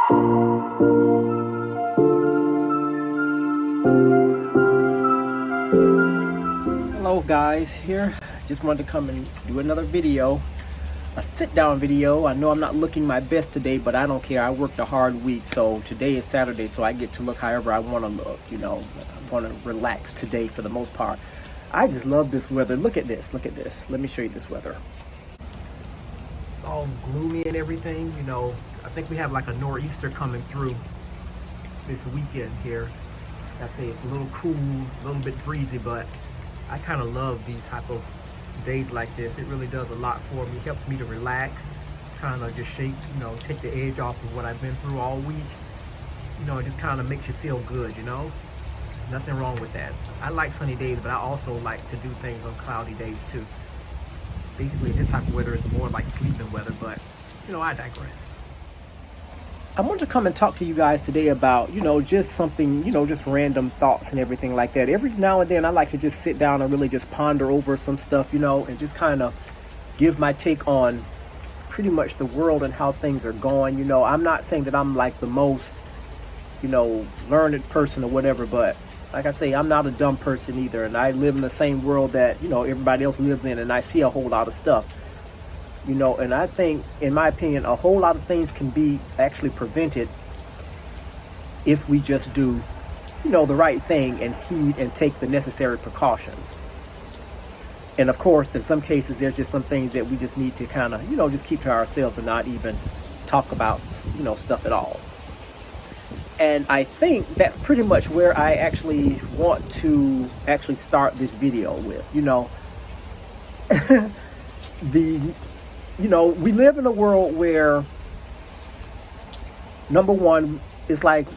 Hello guys, here just wanted to come and do another video, a sit down video. I know I'm not looking my best today, but I don't care. I worked a hard week, so today is Saturday, so I get to look however I want to look. You know, I'm going to relax today for the most part. I just love this weather. Look at this, let me show you this weather. It's all gloomy and everything. You know, I think we have like a nor'easter coming through this weekend here. I say it's a little cool, a little bit breezy, but I kind of love these type of days like this. It really does a lot for me. It helps me to relax, kind of just shake, you know, take the edge off of what I've been through all week. You know, it just kind of makes you feel good, you know? Nothing wrong with that. I like sunny days, but I also like to do things on cloudy days too. Basically, this type of weather is more like sleeping weather, but, you know, I digress. I want to come and talk to you guys today about, you know, just something, you know, just random thoughts and everything like that. Every now and then I like to just sit down and really just ponder over some stuff, you know, and just kind of give my take on pretty much the world and how things are going. You know, I'm not saying that I'm like the most, you know, learned person or whatever, but like I say, I'm not a dumb person either. And I live in the same world that, you know, everybody else lives in, and I see a whole lot of stuff. You know, and I think, in my opinion, a whole lot of things can be actually prevented if we just do, you know, the right thing and heed and take the necessary precautions. And of course, in some cases, there's just some things that we just need to kind of, you know, just keep to ourselves and not even talk about, you know, stuff at all. And I think that's pretty much where I actually want to actually start this video with, you know. You know, we live in a world where, number one, it's like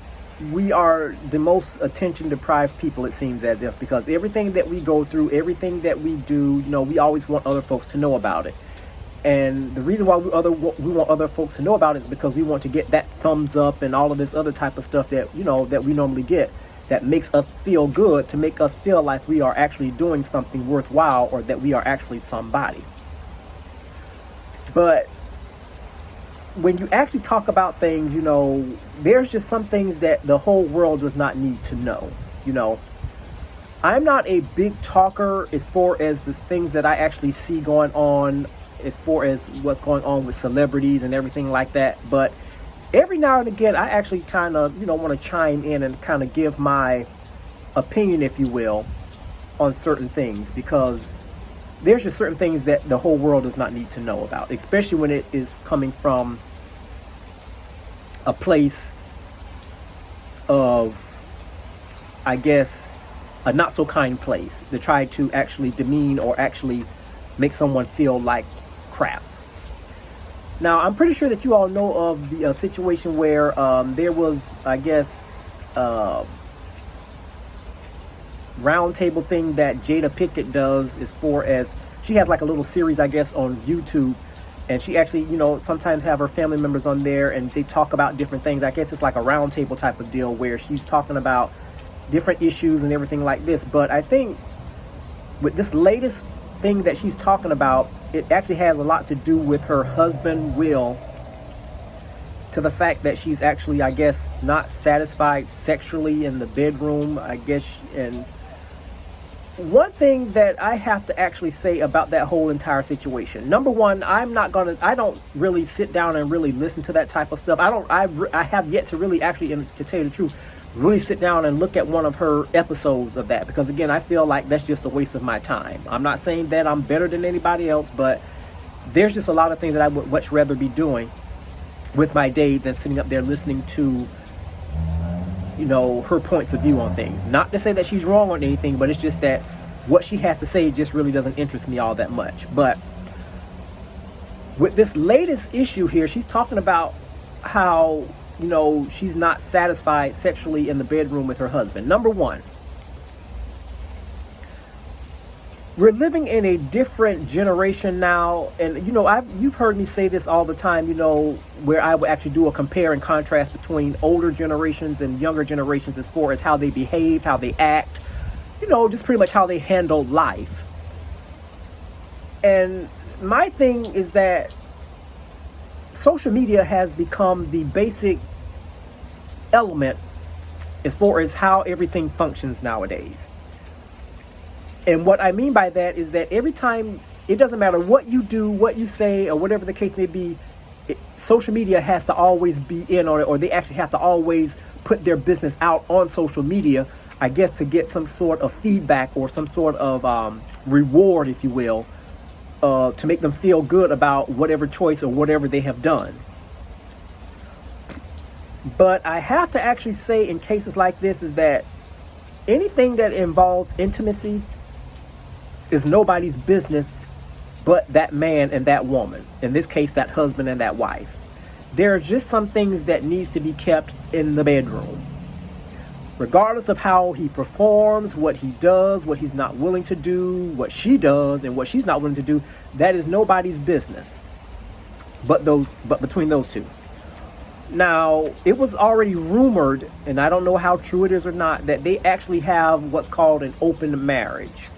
we are the most attention deprived people, it seems as if, because everything that we go through, everything that we do, you know, we always want other folks to know about it. And the reason why we want other folks to know about it is because we want to get that thumbs up and all of this other type of stuff that, you know, that we normally get, that makes us feel good, to make us feel like we are actually doing something worthwhile, or that we are actually somebody. But when you actually talk about things, you know, there's just some things that the whole world does not need to know. You know, I'm not a big talker as far as the things that I actually see going on, as far as what's going on with celebrities and everything like that. But every now and again, I actually kind of, you know, want to chime in and kind of give my opinion, if you will, on certain things, because there's just certain things that the whole world does not need to know about, especially when it is coming from a place of, I guess, a not so kind place, to try to actually demean or actually make someone feel like crap. Now, I'm pretty sure that you all know of the situation where there was, I guess, round table thing that Jada Pinkett does, as far as she has like a little series, I guess, on YouTube, and she actually, you know, sometimes have her family members on there and they talk about different things. I guess it's like a round table type of deal where she's talking about different issues and everything like this. But I think with this latest thing that she's talking about, it actually has a lot to do with her husband, Will, to the fact that she's actually, I guess, not satisfied sexually in the bedroom, I guess. And one thing that I have to actually say about that whole entire situation, number one, I don't really sit down and really listen to that type of stuff. I have yet to really actually, to tell you the truth, really sit down and look at one of her episodes of that, because again, I feel like that's just a waste of my time. I'm not saying that I'm better than anybody else, but there's just a lot of things that I would much rather be doing with my day than sitting up there listening to, you know, her points of view on things. Not to say that she's wrong on anything, but it's just that what she has to say just really doesn't interest me all that much. But with this latest issue here, she's talking about how, you know, she's not satisfied sexually in the bedroom with her husband. Number one, we're living in a different generation now, and you know, you've heard me say this all the time, you know, where I would actually do a compare and contrast between older generations and younger generations as far as how they behave, how they act, you know, just pretty much how they handle life. And my thing is that social media has become the basic element as far as how everything functions nowadays. And what I mean by that is that every time, it doesn't matter what you do, what you say, or whatever the case may be, social media has to always be in on it, or they actually have to always put their business out on social media, I guess, to get some sort of feedback or some sort of reward, if you will, to make them feel good about whatever choice or whatever they have done. But I have to actually say, in cases like this, is that anything that involves intimacy is nobody's business but that man and that woman. In this case, that husband and that wife. There are just some things that needs to be kept in the bedroom. Regardless of how he performs, what he does, what he's not willing to do, what she does, and what she's not willing to do, that is nobody's business but between those two. Now, it was already rumored, and I don't know how true it is or not, that they actually have what's called an open marriage.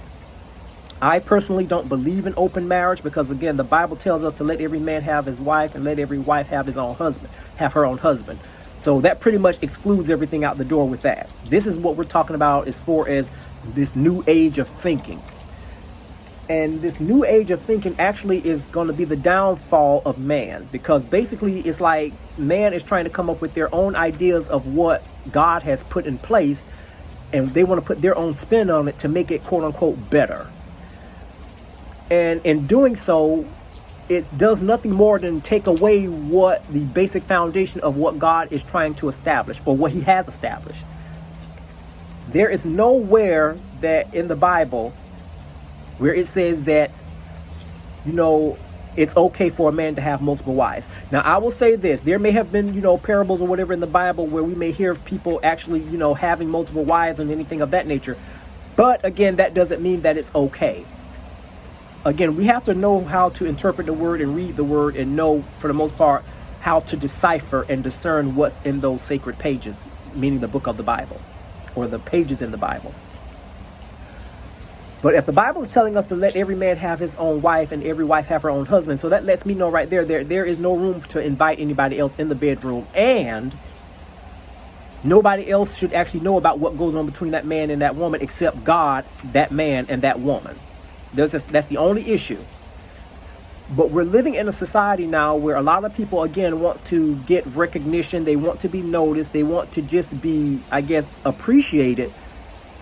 I personally don't believe in open marriage because, again, the Bible tells us to let every man have his wife and let every wife have her own husband. So that pretty much excludes everything out the door with that. This is what we're talking about as far as this new age of thinking. And this new age of thinking actually is going to be the downfall of man, because basically it's like man is trying to come up with their own ideas of what God has put in place, and they want to put their own spin on it to make it quote unquote better. And in doing so, it does nothing more than take away what the basic foundation of what God is trying to establish, or what he has established. There is nowhere that in the Bible where it says that, it's okay for a man to have multiple wives. Now, I will say this. There may have been, parables or whatever in the Bible where we may hear of people actually, having multiple wives and anything of that nature. But again, that doesn't mean that it's okay. Again, we have to know how to interpret the word and read the word and know, for the most part, how to decipher and discern what's in those sacred pages, meaning the book of the Bible or the pages in the Bible. But if the Bible is telling us to let every man have his own wife and every wife have her own husband, so that lets me know right there is no room to invite anybody else in the bedroom, and nobody else should actually know about what goes on between that man and that woman except God, that man, and that woman. That's the only issue. But we're living in a society now where a lot of people, again, want to get recognition. They want to be noticed. They want to just be, I guess, appreciated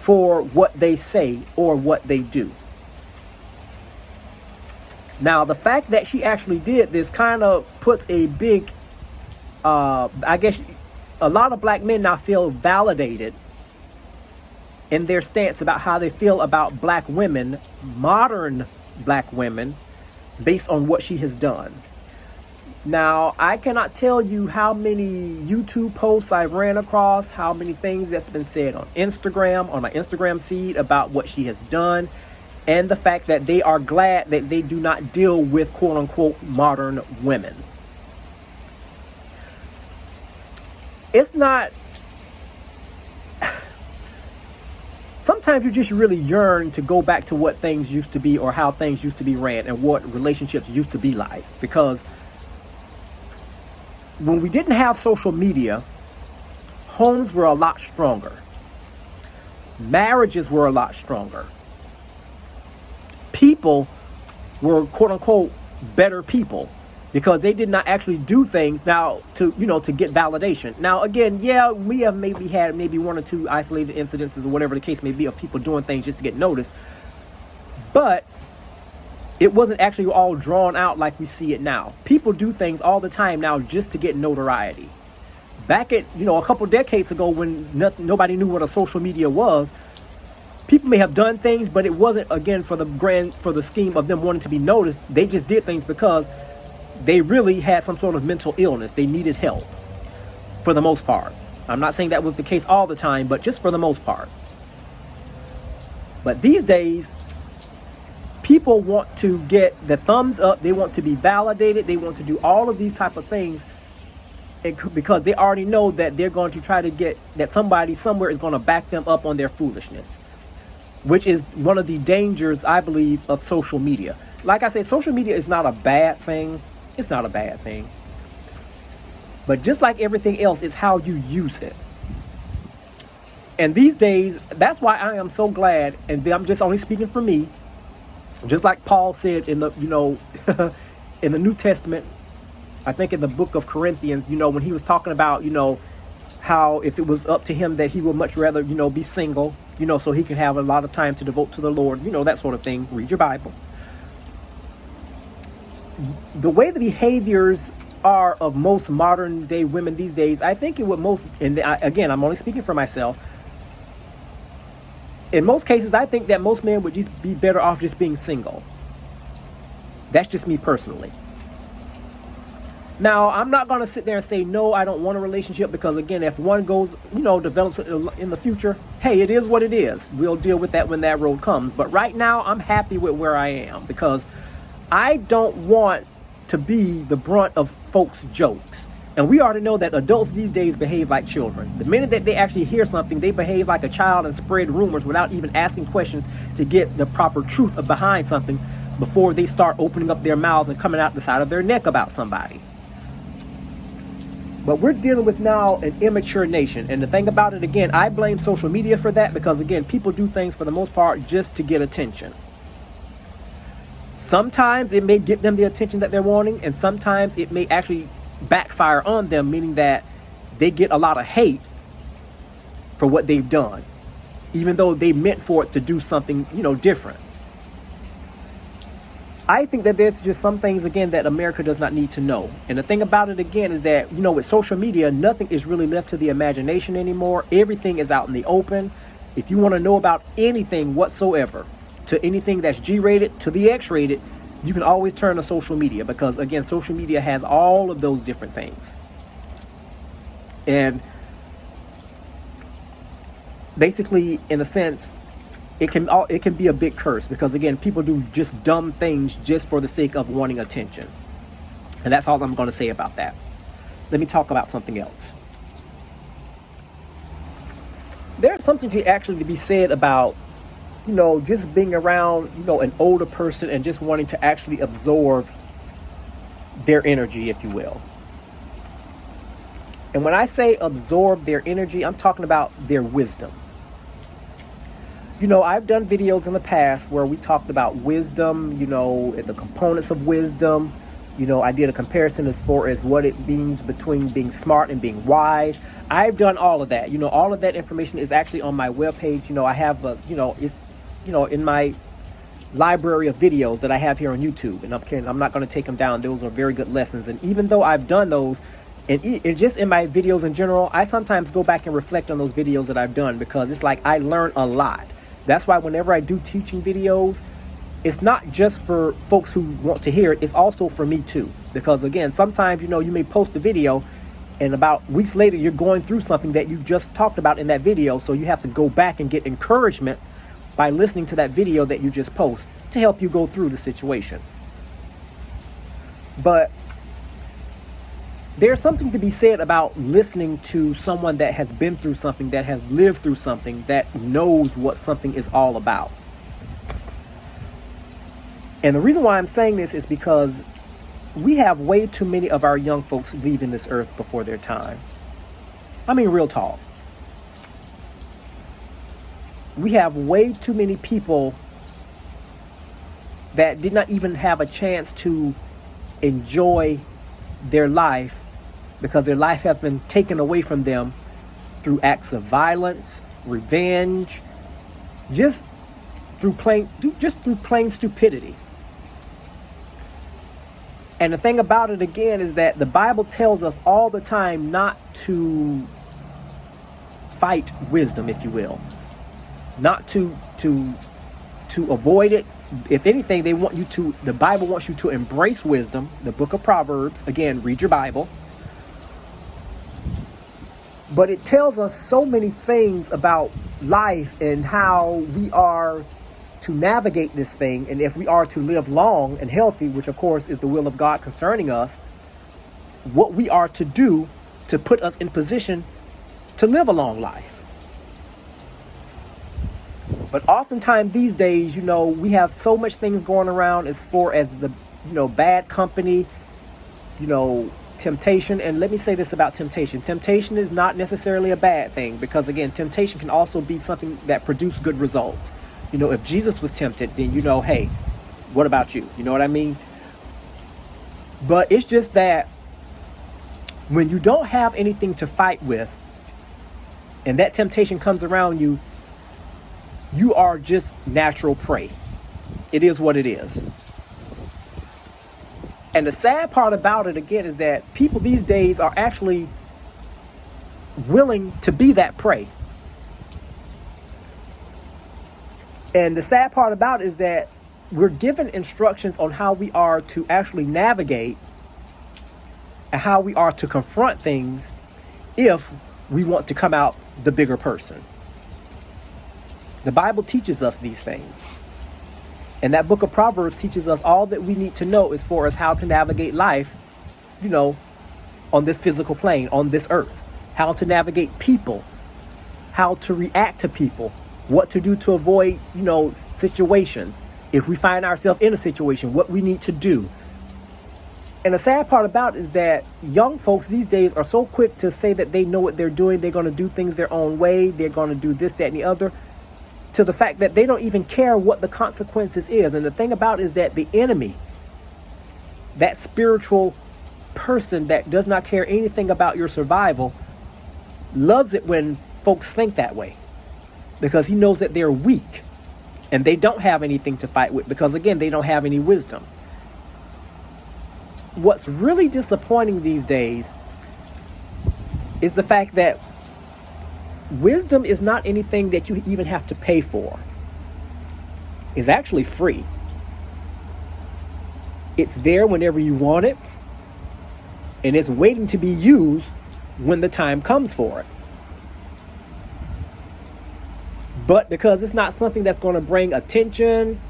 for what they say or what they do. Now, the fact that she actually did this kind of puts a big, I guess, a lot of black men now feel validated in their stance about how they feel about black women, modern black women, based on what she has done. Now, I cannot tell you how many YouTube posts I ran across, how many things that's been said on Instagram, on my Instagram feed about what she has done, and the fact that they are glad that they do not deal with quote unquote modern women. It's not... Sometimes you just really yearn to go back to what things used to be, or how things used to be ran, and what relationships used to be like. Because when we didn't have social media, homes were a lot stronger. Marriages were a lot stronger. People were quote unquote better people, because they did not actually do things now to get validation. Now, again, yeah, we have maybe had one or two isolated incidences or whatever the case may be of people doing things just to get noticed. But it wasn't actually all drawn out like we see it now. People do things all the time now just to get notoriety. Back at, a couple decades ago when nobody knew what a social media was, people may have done things, but it wasn't, again, for the scheme of them wanting to be noticed. They just did things because they really had some sort of mental illness. They needed help, for the most part. I'm not saying that was the case all the time, but just for the most part. But these days, people want to get the thumbs up. They want to be validated. They want to do all of these type of things because they already know that they're going to try to get that somebody somewhere is going to back them up on their foolishness, which is one of the dangers, I believe, of social media. Like I said, social media is not a bad thing. It's not a bad thing. But just like everything else, it's how you use it. And these days, that's why I am so glad, and I'm just only speaking for me, just like Paul said in the, in the New Testament, I think in the book of Corinthians, when he was talking about, how if it was up to him that he would much rather, be single, so he can have a lot of time to devote to the Lord, that sort of thing. Read your Bible. The way the behaviors are of most modern day women these days, I think it would most, and again, I'm only speaking for myself. In most cases, I think that most men would just be better off just being single. That's just me personally. Now, I'm not going to sit there and say, no, I don't want a relationship, because again, if one goes, develops in the future, hey, it is what it is. We'll deal with that when that road comes. But right now, I'm happy with where I am, because I don't want to be the brunt of folks' jokes. And we already know that adults these days behave like children. The minute that they actually hear something, they behave like a child and spread rumors without even asking questions to get the proper truth behind something before they start opening up their mouths and coming out the side of their neck about somebody. But we're dealing with now an immature nation. And the thing about it, again, I blame social media for that, because, again, people do things for the most part just to get attention. Sometimes it may get them the attention that they're wanting, and sometimes it may actually backfire on them, meaning that they get a lot of hate for what they've done, even though they meant for it to do something, different. I think that there's just some things, again, that America does not need to know. And the thing about it, again, is that, with social media, nothing is really left to the imagination anymore. Everything is out in the open. If you want to know about anything whatsoever, to anything that's G-rated, to the X-rated, you can always turn to social media, because, again, social media has all of those different things. And basically, in a sense, it can be a big curse, because, again, people do just dumb things just for the sake of wanting attention. And that's all I'm going to say about that. Let me talk about something else. There's something to be said about, just being around, an older person and just wanting to actually absorb their energy, if you will. And when I say absorb their energy, I'm talking about their wisdom. I've done videos in the past where we talked about wisdom, the components of wisdom. I did a comparison as far as what it means between being smart and being wise. I've done all of that. All of that information is actually on my webpage. I have it's in my library of videos that I have here on YouTube, and I'm not going to take them down. Those are very good lessons. And even though I've done those, and just in my videos in general, I sometimes go back and reflect on those videos that I've done, because it's like I learn a lot. That's why whenever I do teaching videos, it's not just for folks who want to hear it, it's also for me too. Because, again, sometimes, you may post a video, and about weeks later, you're going through something that you just talked about in that video. So you have to go back and get encouragement by listening to that video that you just post to help you go through the situation. But there's something to be said about listening to someone that has been through something, that has lived through something, that knows what something is all about. And the reason why I'm saying this is because we have way too many of our young folks leaving this earth before their time. I mean, real talk. We have way too many people that did not even have a chance to enjoy their life, because their life has been taken away from them through acts of violence, revenge, just through plain stupidity. And the thing about it, again, is that the Bible tells us all the time not to fight wisdom, if you will, not to avoid it. If anything, the Bible wants you to embrace wisdom. The book of Proverbs, again, read your Bible. But it tells us so many things about life and how we are to navigate this thing. And if we are to live long and healthy, which of course is the will of God concerning us, what we are to do to put us in position to live a long life. But oftentimes these days, we have so much things going around as far as the, bad company, temptation. And let me say this about temptation. Temptation is not necessarily a bad thing, because again, temptation can also be something that produces good results. You know, if Jesus was tempted, then you know, hey, what about you? You know what I mean? But it's just that when you don't have anything to fight with, and that temptation comes around you, you are just natural prey. It is what it is. And the sad part about it, again, is that people these days are actually willing to be that prey. And the sad part about it is that we're given instructions on how we are to actually navigate and how we are to confront things if we want to come out the bigger person. The Bible teaches us these things. And that book of Proverbs teaches us all that we need to know as far as how to navigate life, you know, on this physical plane, on this earth. How to navigate people, how to react to people, what to do to avoid, you know, situations. If we find ourselves in a situation, what we need to do. And the sad part about it is that young folks these days are so quick to say that they know what they're doing. They're going to do things their own way. They're going to do this, that, and the other, to the fact that they don't even care what the consequences is. And the thing about it is that the enemy, that spiritual person that does not care anything about your survival, loves it when folks think that way, because he knows that they're weak and they don't have anything to fight with, because again, they don't have any wisdom. What's really disappointing these days is the fact that wisdom is not anything that you even have to pay for. It's actually free. It's there whenever you want it, and it's waiting to be used when the time comes for it. But because it's not something that's going to bring attention,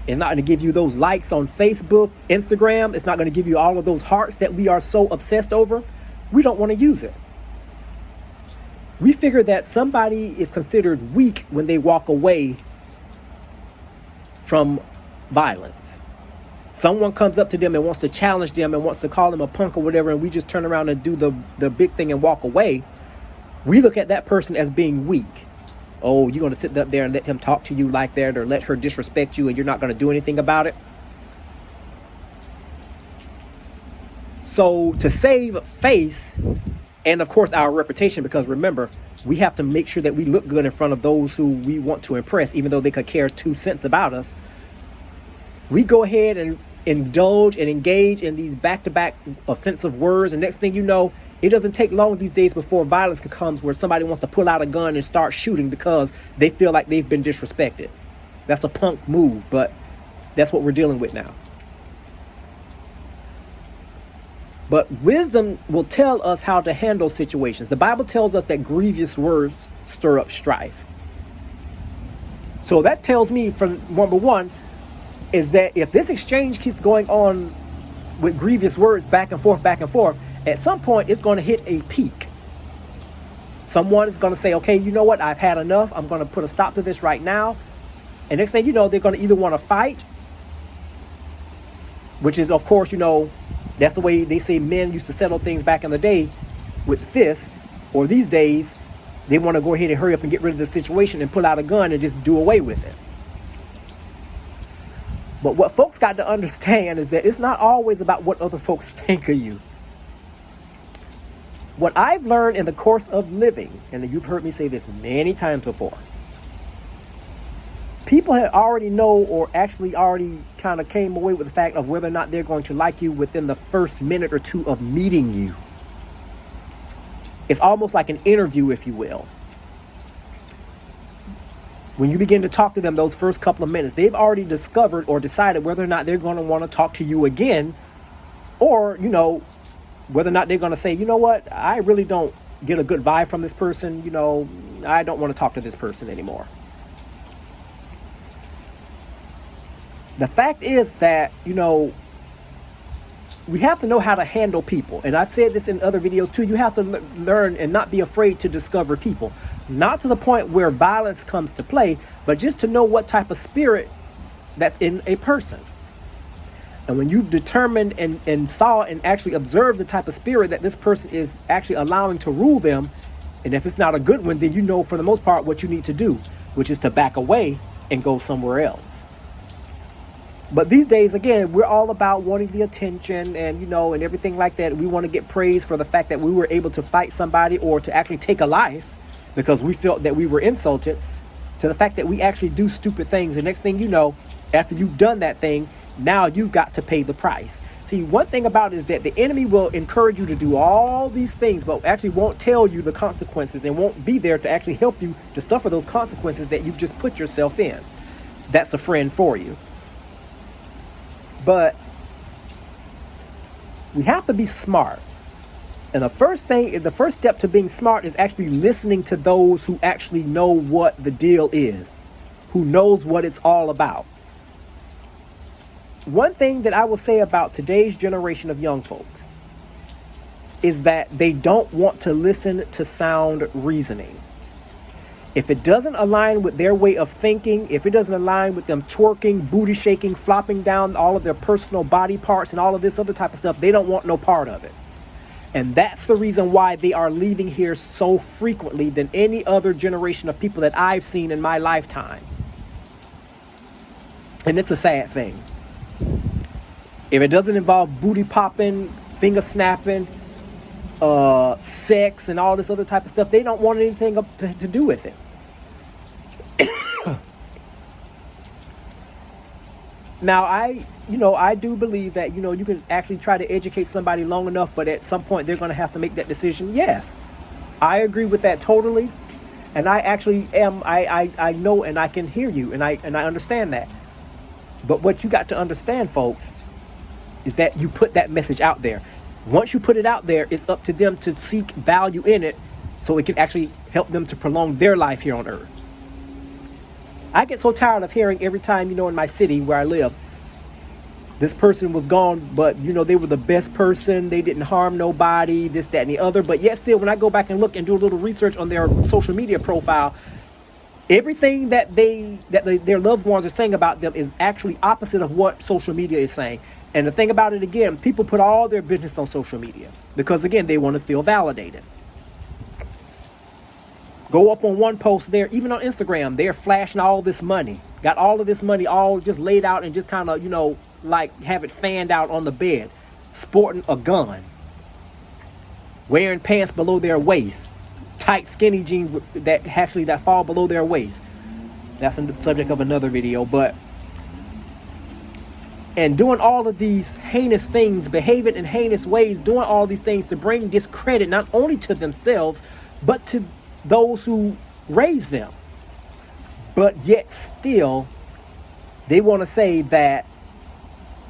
it's not going to give you those likes on Facebook, Instagram, it's not going to give you all of those hearts that we are so obsessed over, we don't want to use it. We figure that somebody is considered weak when they walk away from violence. Someone comes up to them and wants to challenge them and wants to call them a punk or whatever, and we just turn around and do the big thing and walk away. We look at that person as being weak. Oh, you're going to sit up there and let him talk to you like that, or let her disrespect you, and you're not going to do anything about it? So to save face, and of course our reputation, because remember, we have to make sure that we look good in front of those who we want to impress, even though they could care 2 cents about us. We go ahead and indulge and engage in these back-to-back offensive words, and next thing you know, it doesn't take long these days before violence comes, where somebody wants to pull out a gun and start shooting because they feel like they've been disrespected. That's a punk move, but that's what we're dealing with now. But wisdom will tell us how to handle situations. The Bible tells us that grievous words stir up strife. So that tells me, from number one, is that if this exchange keeps going on with grievous words back and forth, at some point it's going to hit a peak. Someone is going to say, okay, you know what? I've had enough. I'm going to put a stop to this right now. And next thing you know, they're going to either want to fight, which is, of course, you know, that's the way they say men used to settle things back in the day, with fists, or these days, they want to go ahead and hurry up and get rid of the situation and pull out a gun and just do away with it. But what folks got to understand is that it's not always about what other folks think of you. What I've learned in the course of living, and you've heard me say this many times before, people had already know, or actually already kind of came away with the fact of whether or not they're going to like you within the first minute or two of meeting you. It's almost like an interview, if you will. When you begin to talk to them those first couple of minutes, they've already discovered or decided whether or not they're going to want to talk to you again, or, you know, whether or not they're going to say, you know what, I really don't get a good vibe from this person. You know, I don't want to talk to this person anymore. The fact is that, you know, we have to know how to handle people. And I've said this in other videos too. You have to learn and not be afraid to discover people. Not to the point where violence comes to play, but just to know what type of spirit that's in a person. And when you've determined and saw and actually observed the type of spirit that this person is actually allowing to rule them, and if it's not a good one, then you know for the most part what you need to do, which is to back away and go somewhere else. But these days, again, we're all about wanting the attention and, and everything like that. We want to get praise for the fact that we were able to fight somebody or to actually take a life because we felt that we were insulted, to the fact that we actually do stupid things. The next thing you know, after you've done that thing, now you've got to pay the price. See, one thing about it is that the enemy will encourage you to do all these things, but actually won't tell you the consequences and won't be there to actually help you to suffer those consequences that you've just put yourself in. That's a friend for you. But we have to be smart. And the first step to being smart is actually listening to those who actually know what the deal is, who knows what it's all about. One thing that I will say about today's generation of young folks is that they don't want to listen to sound reasoning. If it doesn't align with their way of thinking, if it doesn't align with them twerking, booty shaking, flopping down all of their personal body parts and all of this other type of stuff, they don't want no part of it. And that's the reason why they are leaving here so frequently than any other generation of people that I've seen in my lifetime. And it's a sad thing. If it doesn't involve booty popping, finger snapping, sex and all this other type of stuff, they don't want anything to do with it. Now, I do believe that, you can actually try to educate somebody long enough, but at some point they're going to have to make that decision. Yes, I agree with that totally. And I actually am, I know and I can hear you and I understand that. But what you got to understand, folks, is that you put that message out there. Once you put it out there, it's up to them to seek value in it so it can actually help them to prolong their life here on earth. I get so tired of hearing every time, in my city where I live, this person was gone, but, they were the best person. They didn't harm nobody, this, that, and the other. But yet still, when I go back and look and do a little research on their social media profile, everything that their loved ones are saying about them is actually opposite of what social media is saying. And the thing about it, again, people put all their business on social media because, again, they want to feel validated. Go up on one post there, even on Instagram, they're flashing all this money. Got all of this money all just laid out and just kind of, like have it fanned out on the bed. Sporting a gun. Wearing pants below their waist. Tight skinny jeans that fall below their waist. That's the subject of another video, but... And doing all of these heinous things, behaving in heinous ways, doing all these things to bring discredit not only to themselves, but to those who raised them. But yet still, they want to say that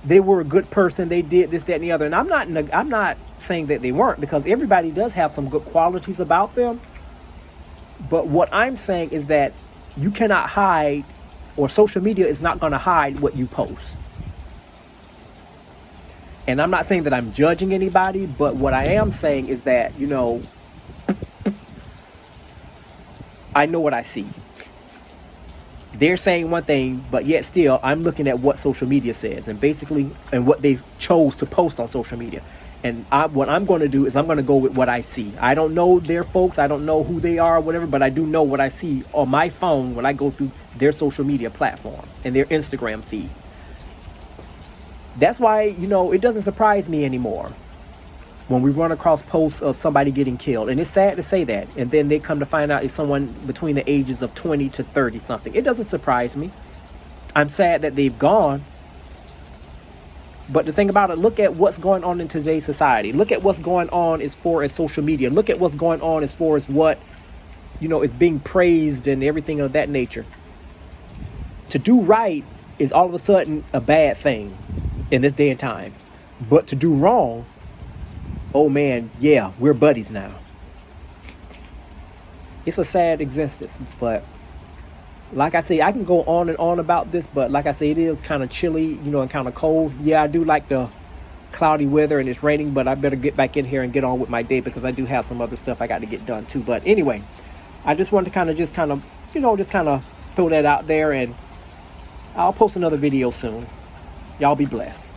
they were a good person, they did this, that, and the other. And I'm not saying that they weren't, because everybody does have some good qualities about them. But what I'm saying is that you cannot hide, or social media is not going to hide what you post. And I'm not saying that I'm judging anybody, but what I am saying is that, I know what I see. They're saying one thing, but yet still, I'm looking at what social media says and what they chose to post on social media. And what I'm going to do is I'm going to go with what I see. I don't know their folks. I don't know who they are or whatever, but I do know what I see on my phone when I go through their social media platform and their Instagram feed. That's why, it doesn't surprise me anymore when we run across posts of somebody getting killed. And it's sad to say that. And then they come to find out it's someone between the ages of 20 to 30 something. It doesn't surprise me. I'm sad that they've gone. But the thing about it, look at what's going on in today's society. Look at what's going on as far as social media. Look at what's going on as far as what, is being praised and everything of that nature. To do right is all of a sudden a bad thing in this day and time. But to do wrong, oh man, yeah, we're buddies now. It's a sad existence, but like I say, I can go on and on about this, but like I say, it is kind of chilly, and kind of cold. Yeah, I do like the cloudy weather and it's raining, but I better get back in here and get on with my day because I do have some other stuff I got to get done too. But anyway, I just wanted to just kind of throw that out there, and I'll post another video soon. Y'all be blessed.